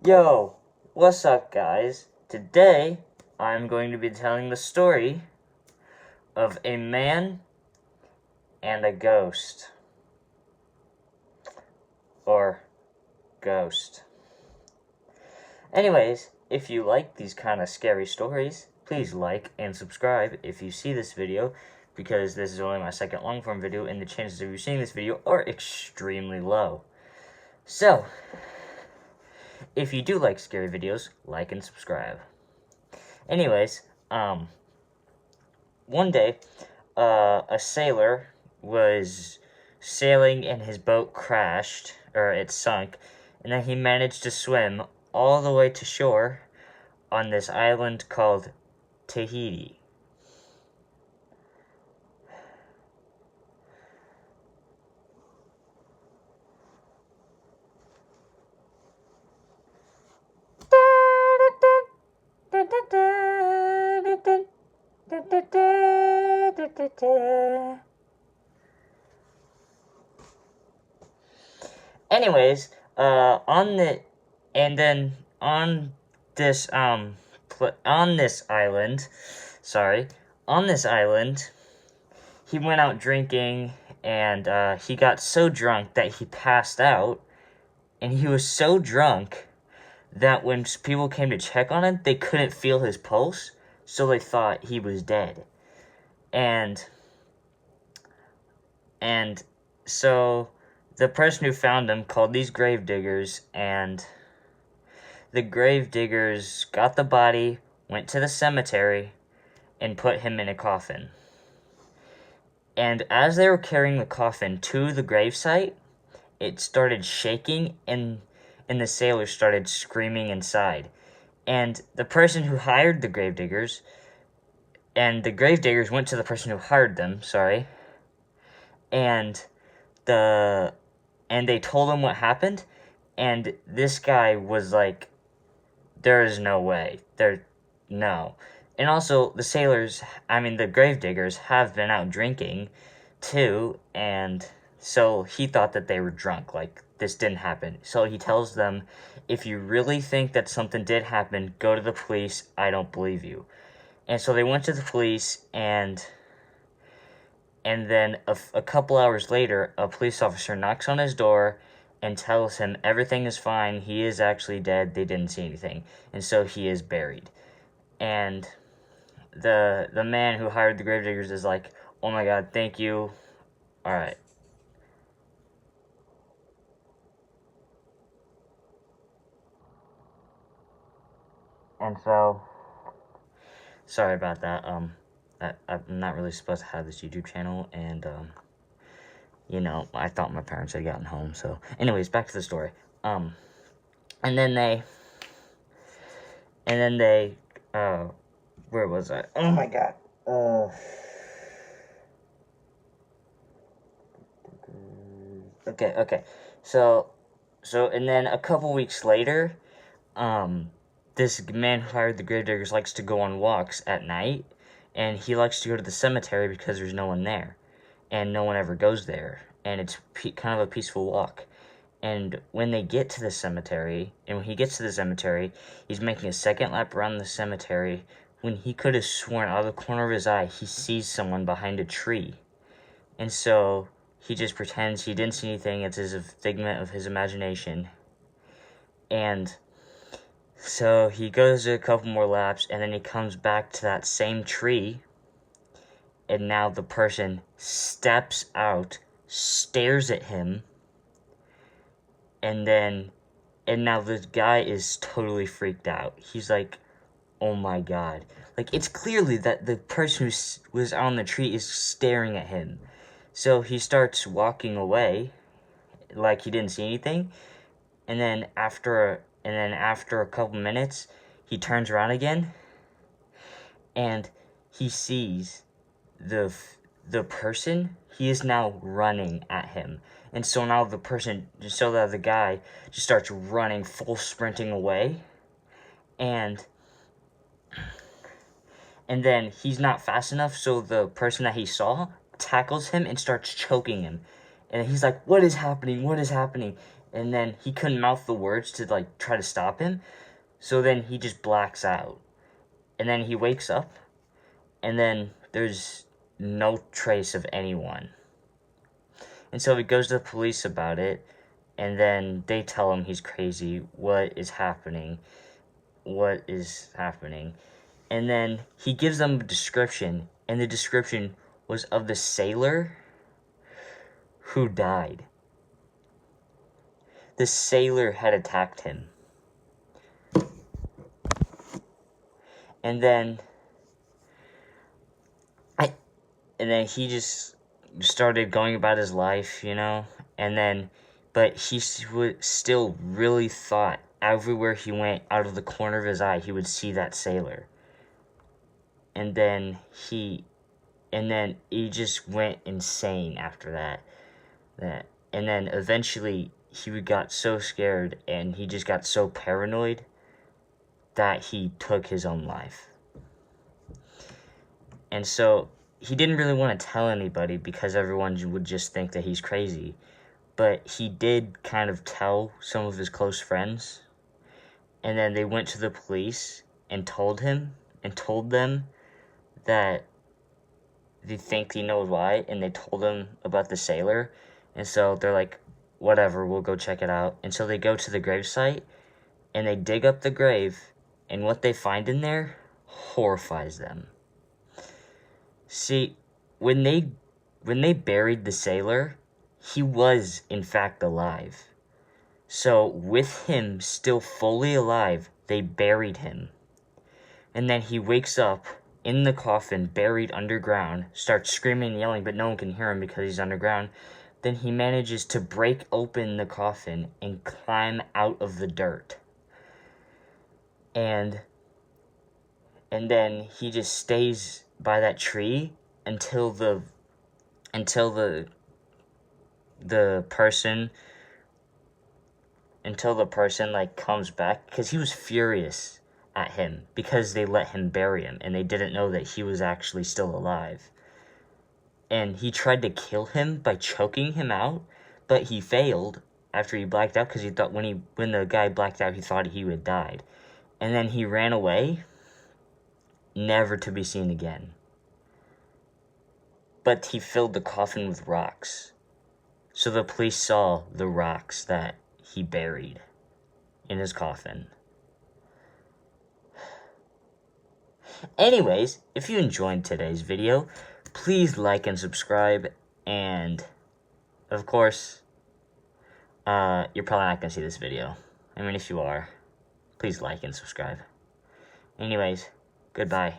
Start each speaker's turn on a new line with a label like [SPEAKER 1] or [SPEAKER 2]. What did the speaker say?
[SPEAKER 1] Yo, what's up, guys? Today, I'm going to be telling the story of a man and a ghost. Or ghost. Anyways, if you like these kind of scary stories, please like and subscribe if you see this video, because this is only my second long-form video, and the chances of you seeing this video are extremely low. So, if you do like scary videos, like and subscribe. Anyways, one day, a sailor was sailing and his boat crashed, or it sunk, and then he managed to swim all the way to shore on this island called Tahiti. Anyways, on this island, he went out drinking, and he got so drunk that he passed out, and he was so drunk that when people came to check on him, they couldn't feel his pulse, so they thought he was dead. And so the person who found him called these grave diggers, and the grave diggers got the body, went to the cemetery, and put him in a coffin. And as they were carrying the coffin to the gravesite, it started shaking, and the sailors started screaming inside. And the person who hired the gravediggers, and the gravediggers went to the person who hired them, and they told him what happened, and this guy was like, there is no way, no. And also, the gravediggers have been out drinking, too, and so he thought that they were drunk, like, this didn't happen. So he tells them, if you really think that something did happen, go to the police, I don't believe you. And so they went to the police, and then a couple hours later, a police officer knocks on his door and tells him everything is fine, he is actually dead, they didn't see anything, and so he is buried. And the man who hired the gravediggers is like, oh my god, thank you, alright. And so, sorry about that, I'm not really supposed to have this YouTube channel, and, I thought my parents had gotten home, so. Anyways, back to the story. And then they, where was I? Oh my god. Okay. So, and then a couple weeks later, this man who hired the gravediggers likes to go on walks at night, and he likes to go to the cemetery because there's no one there, and no one ever goes there, and it's kind of a peaceful walk. And when he gets to the cemetery, he's making a second lap around the cemetery when he could have sworn out of the corner of his eye he sees someone behind a tree. And so he just pretends he didn't see anything, it's a figment of his imagination. And so he goes a couple more laps, and then he comes back to that same tree, and now the person steps out, stares at him, and now the guy is totally freaked out. He's like, oh my god. Like, it's clearly that the person who was on the tree is staring at him. So he starts walking away, like he didn't see anything, and then after a couple minutes, he turns around again, and he sees the person. He is now running at him. And so now the guy just starts running, full sprinting away. And then he's not fast enough, so the person that he saw tackles him and starts choking him. And he's like, what is happening? And then he couldn't mouth the words to, like, try to stop him. So then he just blacks out. And then he wakes up, and then there's no trace of anyone. And so he goes to the police about it, and then they tell him he's crazy. What is happening? What is happening? And then he gives them a description, and the description was of the sailor who died. The sailor had attacked him. And then he just started going about his life, you know? And then, but he would still really thought everywhere he went, out of the corner of his eye, he would see that sailor. And then he just went insane after that. And then eventually he got so scared and he just got so paranoid that he took his own life. And so he didn't really want to tell anybody because everyone would just think that he's crazy. But he did kind of tell some of his close friends. And then they went to the police and told them that they think he knows why, and they told him about the sailor. And so they're like, whatever, we'll go check it out. And so they go to the gravesite, and they dig up the grave, and what they find in there horrifies them. See, when they buried the sailor, he was, in fact, alive. So, with him still fully alive, they buried him. And then he wakes up in the coffin, buried underground, starts screaming and yelling, but no one can hear him because he's underground. Then he manages to break open the coffin and climb out of the dirt. And then he just stays by that tree until the person like comes back, because he was furious at him because they let him bury him and they didn't know that he was actually still alive. And he tried to kill him by choking him out, but he failed after he blacked out, because he thought when the guy blacked out, he thought he had died. And then he ran away, never to be seen again. But he filled the coffin with rocks. So the police saw the rocks that he buried in his coffin. Anyways, if you enjoyed today's video, please like and subscribe. And, of course, you're probably not going to see this video. I mean, if you are, please like and subscribe. Anyways, goodbye.